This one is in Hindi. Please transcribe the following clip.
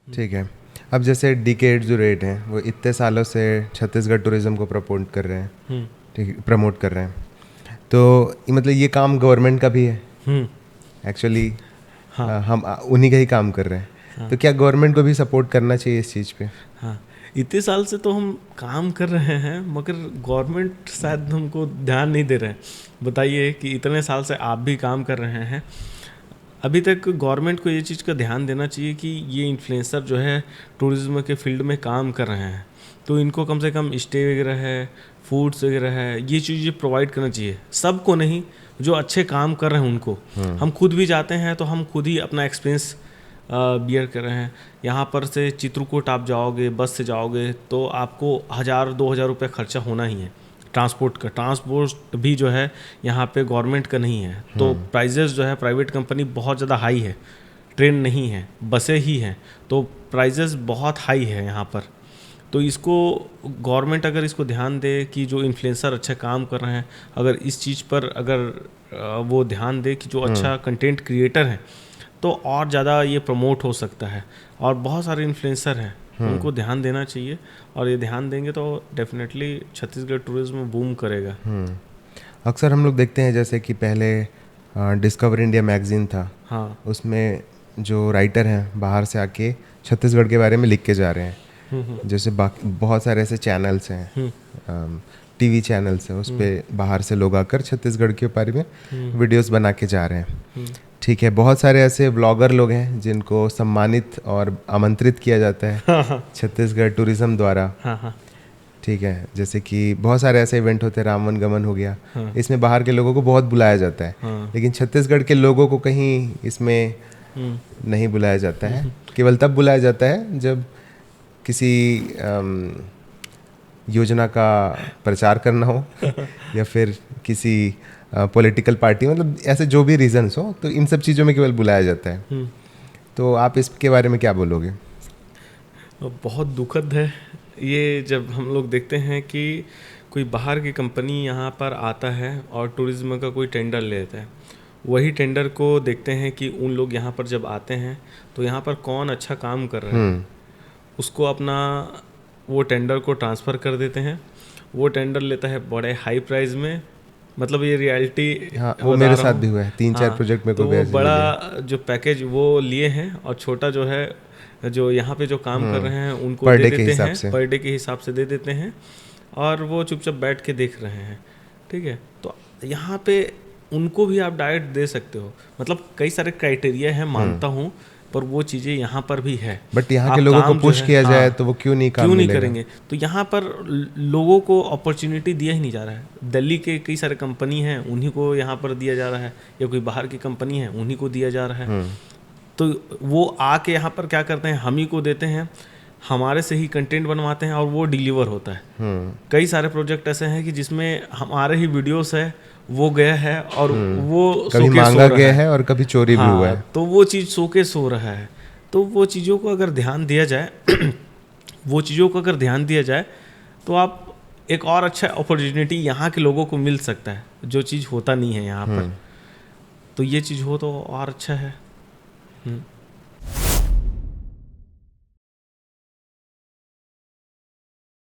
ठीक है। अब जैसे डिकेड जो रेट हैं वो इतने सालों से छत्तीसगढ़ टूरिज़्म को प्रमोट कर रहे हैं, ठीक है, प्रमोट कर रहे हैं, तो मतलब ये काम गवर्नमेंट का भी है एक्चुअली। हाँ। हम उन्हीं का ही काम कर रहे हैं। हाँ। तो क्या गवर्नमेंट को भी सपोर्ट करना चाहिए इस चीज़ पे? हाँ, इतने साल से तो हम काम कर रहे हैं मगर गवर्नमेंट शायद हमको ध्यान नहीं दे रहे हैं। बताइए कि इतने साल से आप भी काम कर रहे हैं, अभी तक गवर्नमेंट को ये चीज़ का ध्यान देना चाहिए कि ये इन्फ्लुएंसर जो है टूरिज्म के फील्ड में काम कर रहे हैं, तो इनको कम से कम स्टे वगैरह है, फूड्स वगैरह है, ये चीज़ें प्रोवाइड करना चाहिए। सबको नहीं, जो अच्छे काम कर रहे हैं उनको। हम खुद भी जाते हैं तो हम खुद ही अपना एक्सपीरियंस बियर कर रहे हैं। यहाँ पर से चित्रकूट आप जाओगे, बस से जाओगे तो आपको 1000-2000 रुपये खर्चा होना ही है ट्रांसपोर्ट का। ट्रांसपोर्ट भी जो है यहाँ पे गवर्नमेंट का नहीं है, तो प्राइजेस जो है प्राइवेट कंपनी बहुत ज़्यादा हाई है। ट्रेन नहीं है, बसें ही हैं, तो प्राइजेस बहुत हाई है यहाँ पर। तो इसको गवर्नमेंट अगर इसको ध्यान दे कि जो इन्फ्लुएंसर अच्छे काम कर रहे हैं, अगर इस चीज़ पर अगर वो ध्यान दे कि जो अच्छा कंटेंट क्रिएटर हैं, तो और ज़्यादा ये प्रमोट हो सकता है। और बहुत सारे इन्फ्लुएंसर हैं, उनको ध्यान देना चाहिए, और ये ध्यान देंगे तो डेफिनेटली छत्तीसगढ़ टूरिज्म बूम करेगा। अक्सर हम लोग देखते हैं जैसे कि पहले डिस्कवर इंडिया मैगजीन था, हाँ, उसमें जो राइटर हैं बाहर से आके छत्तीसगढ़ के बारे में लिख के जा रहे हैं। जैसे बाकी बहुत सारे ऐसे चैनल्स हैं, टीवी चैनल्स हैं, उस पर बाहर से लोग आकर छत्तीसगढ़ के बारे में वीडियोस बना के जा रहे हैं। ठीक है, बहुत सारे ऐसे व्लॉगर लोग हैं जिनको सम्मानित और आमंत्रित किया जाता है छत्तीसगढ़ टूरिज्म द्वारा। ठीक है, जैसे कि बहुत सारे ऐसे इवेंट होते हैं, राम वन गमन हो गया, इसमें बाहर के लोगों को बहुत बुलाया जाता है, लेकिन छत्तीसगढ़ के लोगों को कहीं इसमें नहीं बुलाया जाता है। केवल तब बुलाया जाता है जब किसी योजना का प्रचार करना हो या फिर किसी पॉलिटिकल पार्टी, मतलब ऐसे जो भी रीजंस हो, तो इन सब चीज़ों में केवल बुलाया जाता है। तो आप इसके बारे में क्या बोलोगे? बहुत दुखद है ये, जब हम लोग देखते हैं कि कोई बाहर की कंपनी यहाँ पर आता है और टूरिज्म का कोई टेंडर लेता है। वही टेंडर को देखते हैं कि उन लोग यहाँ पर जब आते हैं तो यहाँ पर कौन अच्छा काम कर रहा है, उसको अपना वो टेंडर को ट्रांसफ़र कर देते हैं। वो टेंडर लेता है बड़े हाई प्राइस में, मतलब ये रियलिटी। हाँ, वो मेरे साथ भी हुआ है, 3-4 प्रोजेक्ट में तो कोई वो बड़ा जो पैकेज वो लिए हैं, और छोटा जो है जो यहाँ पे जो काम कर रहे हैं उनको पर दे डे देते के हिसाब हैं, से। पर डे के हिसाब से दे देते हैं, और वो चुपचाप बैठ के देख रहे हैं। ठीक है, तो यहाँ पे उनको भी आप डायरेक्ट दे सकते हो, मतलब कई सारे क्राइटेरिया हैं, मानता हूँ, पर वो चीज़ें यहाँ पर भी है। बट यहाँ के लोगों को पुश किया जाए तो वो क्यों नहीं काम मिलेगा? करेंगे? तो यहाँ पर लोगों को अपॉर्चुनिटी दिया ही नहीं जा रहा है। दिल्ली के कई सारे कंपनी हैं, उन्हीं को यहाँ पर दिया जा रहा है, या कोई बाहर की कंपनी है उन्हीं को दिया जा रहा है। तो वो आके यहाँ पर क्या करते हैं, हम ही को देते हैं, हमारे से ही कंटेंट बनवाते हैं और वो डिलीवर होता है। कई सारे प्रोजेक्ट ऐसे हैं कि जिसमें हमारे ही वीडियोस है, वो गया है और वो कभी मांगा गया है और कभी चोरी भी हुआ है, तो वो चीज़ शोकेस हो रहा है। तो वो चीज़ों को अगर ध्यान दिया जाए वो चीज़ों को अगर ध्यान दिया जाए तो आप एक और अच्छा अपॉर्चुनिटी यहाँ के लोगों को मिल सकता है, जो चीज़ होता नहीं है यहाँ पर। तो ये चीज़ हो तो और अच्छा है।